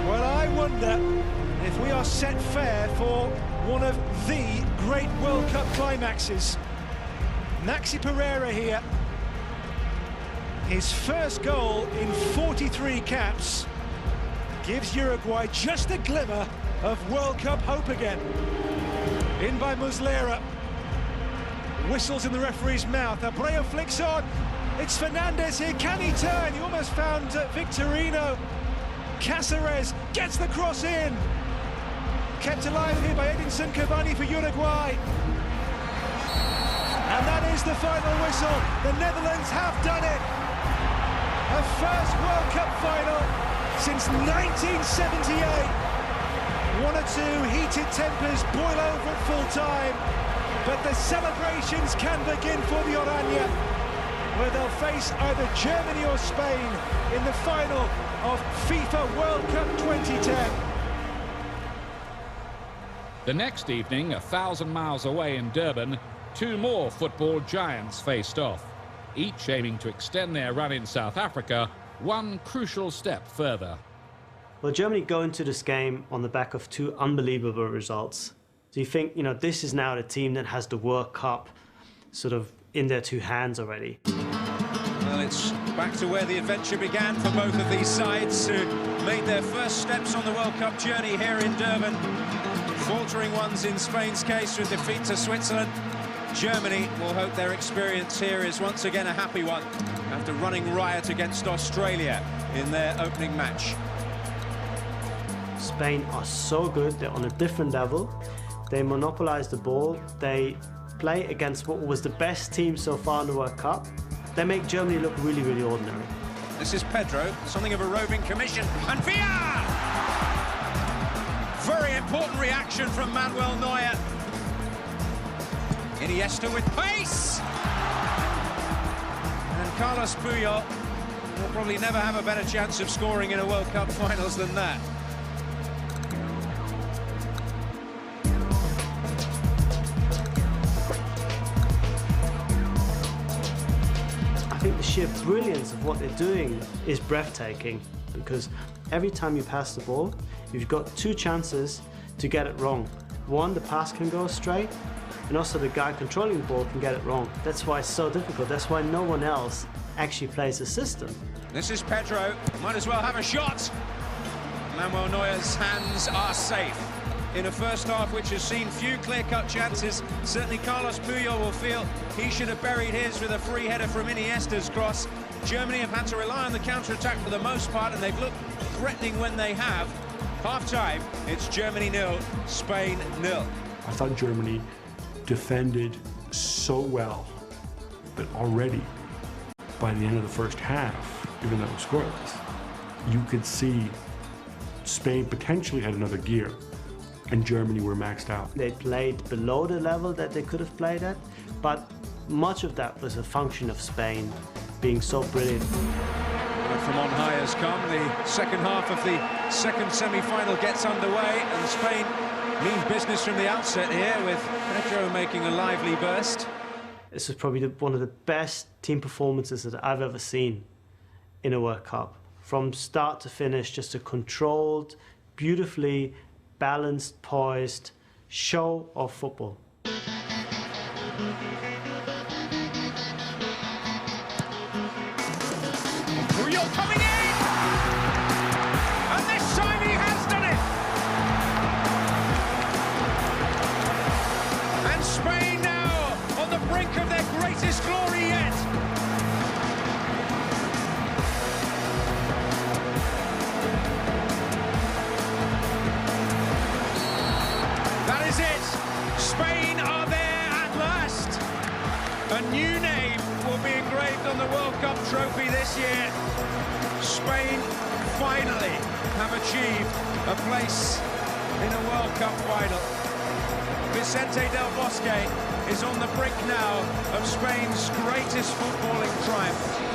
Well, I wonder if we are set fair for one of the great World Cup climaxes. Maxi Pereira here, his first goal in 43 caps, gives Uruguay just a glimmer of World Cup hope again. In by Muslera. Whistles in the referee's mouth. Abreu flicks on. It's Fernandez here. Can he turn? He almost found Victorino. Cáceres gets the cross in. Kept alive here by Edinson Cavani for Uruguay. And that is the final whistle. The Netherlands have done it. A first World Cup final since 1978. One or two heated tempers boil over at full time. But the celebrations can begin for the Oranje, where they'll face either Germany or Spain in the final of FIFA World Cup 2010. The next evening, 1,000 miles away in Durban, two more football giants faced off, each aiming to extend their run in South Africa one crucial step further. Well, Germany go into this game on the back of two unbelievable results. Do you think, this is now the team that has the World Cup sort of in their two hands already? Well, it's back to where the adventure began for both of these sides who made their first steps on the World Cup journey here in Durban. Faltering ones in Spain's case with defeat to Switzerland. Germany will hope their experience here is once again a happy one after running riot against Australia in their opening match. Spain are so good, they're on a different level. They monopolize the ball, they play against what was the best team so far in the World Cup. They make Germany look really, really ordinary. This is Pedro, something of a roving commission, and Villa! Very important reaction from Manuel Neuer. Iniesta with pace! And Carlos Puyol will probably never have a better chance of scoring in a World Cup finals than that. I think the sheer brilliance of what they're doing is breathtaking, because every time you pass the ball, you've got two chances to get it wrong. One, the pass can go astray, and also the guy controlling the ball can get it wrong. That's why it's so difficult. That's why no one else actually plays the system. This is Pedro, might as well have a shot. Manuel Neuer's hands are safe. in a first half which has seen few clear-cut chances. Certainly Carlos Puyol will feel he should have buried his with a free header from Iniesta's cross. Germany have had to rely on the counter-attack for the most part, and they've looked threatening when they have. Half-time, it's Germany 0, Spain 0. I thought Germany defended so well that already by the end of the first half, even though it was scoreless, you could see Spain potentially had another gear and Germany were maxed out. They played below the level that they could have played at, but much of that was a function of Spain being so brilliant. And from on high has come. The second half of the second semi-final gets underway, and Spain mean business from the outset here, with Pedro making a lively burst. This was probably one of the best team performances that I've ever seen in a World Cup. From start to finish, just a controlled, beautifully balanced, poised show of football. Puyol coming in! And this time he has done it! And Spain now on the brink of their greatest glory yet. That is it. Spain are there at last. A new name will be engraved on the World Cup trophy this year. Spain finally have achieved a place in a World Cup final. Vicente del Bosque is on the brink now of Spain's greatest footballing triumph.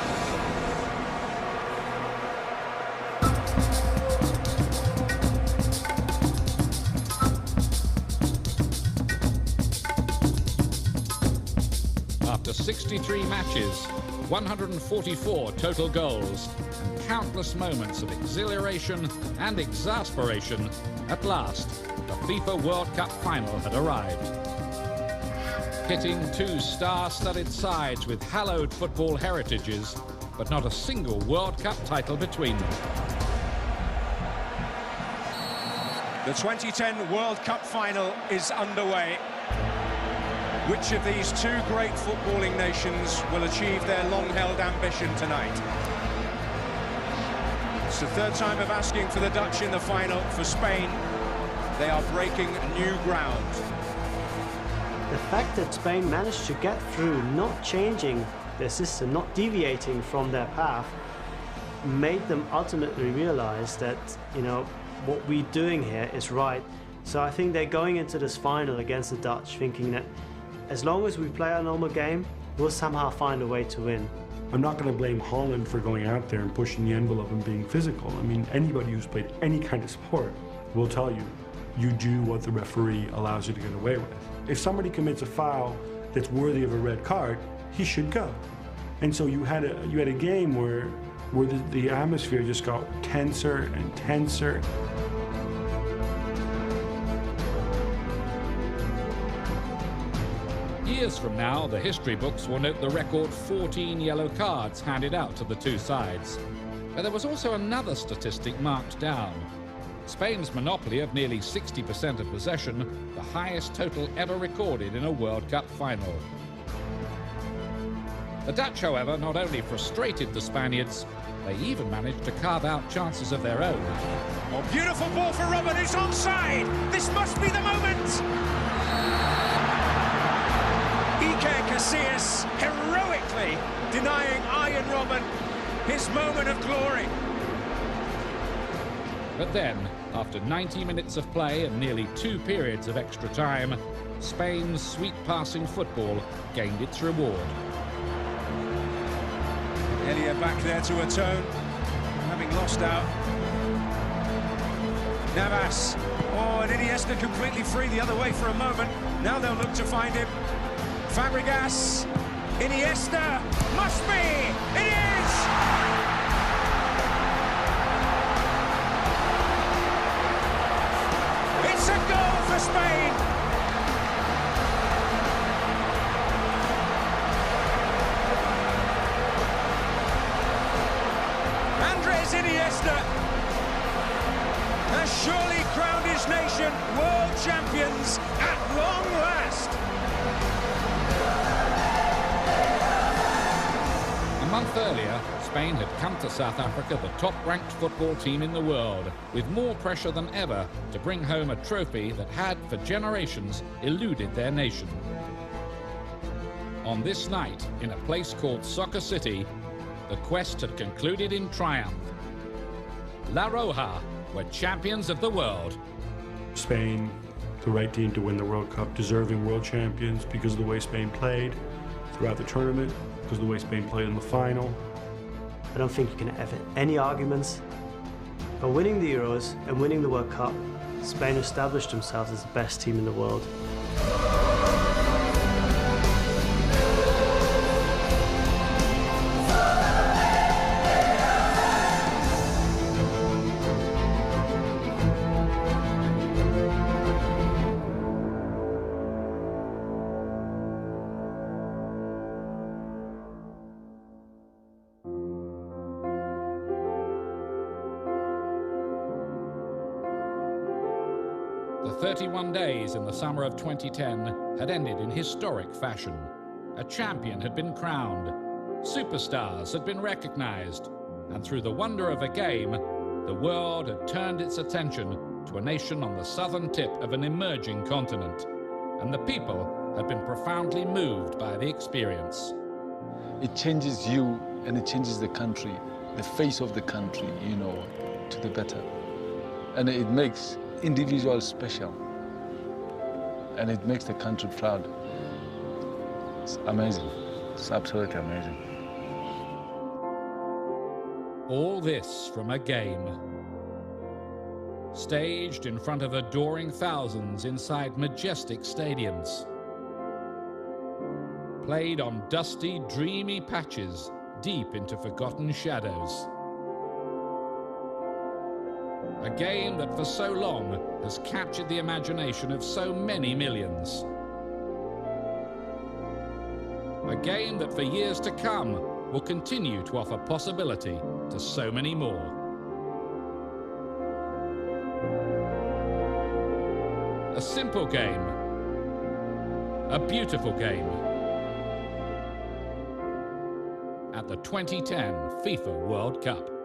After 63 matches, 144 total goals, and countless moments of exhilaration and exasperation, at last, the FIFA World Cup final had arrived. Pitting two star-studded sides with hallowed football heritages, but not a single World Cup title between them. The 2010 World Cup final is underway. Which of these two great footballing nations will achieve their long-held ambition tonight? It's the third time of asking for the Dutch in the final. For Spain, they are breaking new ground. The fact that Spain managed to get through, not changing their system, not deviating from their path, made them ultimately realize that, you know, what we're doing here is right. So I think they're going into this final against the Dutch thinking that as long as we play our normal game, we'll somehow find a way to win. I'm not going to blame Holland for going out there and pushing the envelope and being physical. I mean, anybody who's played any kind of sport will tell you, you do what the referee allows you to get away with. If somebody commits a foul that's worthy of a red card, he should go. And so you had a game where the atmosphere just got tenser and tenser. Years from now, the history books will note the record 14 yellow cards handed out to the two sides. But there was also another statistic marked down. Spain's monopoly of nearly 60% of possession, the highest total ever recorded in a World Cup final. The Dutch, however, not only frustrated the Spaniards, they even managed to carve out chances of their own. Oh, beautiful ball for Robben, who's onside! This must be the moment! Iker Casillas heroically denying Arjen Robben his moment of glory. But then, after 90 minutes of play and nearly 2 periods of extra time, Spain's sweet passing football gained its reward. Elia back there to atone, having lost out. Navas. Oh, and Iniesta completely free the other way for a moment. Now they'll look to find him. Fabregas, Iniesta, must be, it is! It's a goal for Spain! Andres Iniesta has surely crowned his nation nation world champions at long last. A month earlier, Spain had come to South Africa the top-ranked football team in the world, with more pressure than ever to bring home a trophy that had, for generations, eluded their nation. On this night, in a place called Soccer City, the quest had concluded in triumph. La Roja were champions of the world. Spain, the right team to win the World Cup, deserving world champions because of the way Spain played throughout the tournament, because of the way Spain played in the final. I don't think you can have any arguments. By winning the Euros and winning the World Cup, Spain established themselves as the best team in the world. The 31 days in the summer of 2010 had ended in historic fashion. A champion had been crowned, superstars had been recognized, and through the wonder of a game, the world had turned its attention to a nation on the southern tip of an emerging continent, and the people had been profoundly moved by the experience. It changes you and it changes the country, the face of the country, you know, to the better. And it makes individuals special. And it makes the country proud. It's amazing. It's absolutely amazing. All this from a game. Staged in front of adoring thousands inside majestic stadiums. Played on dusty, dreamy patches deep into forgotten shadows. A game that for so long has captured the imagination of so many millions. A game that for years to come will continue to offer possibility to so many more. A simple game. A beautiful game. At the 2010 FIFA World Cup.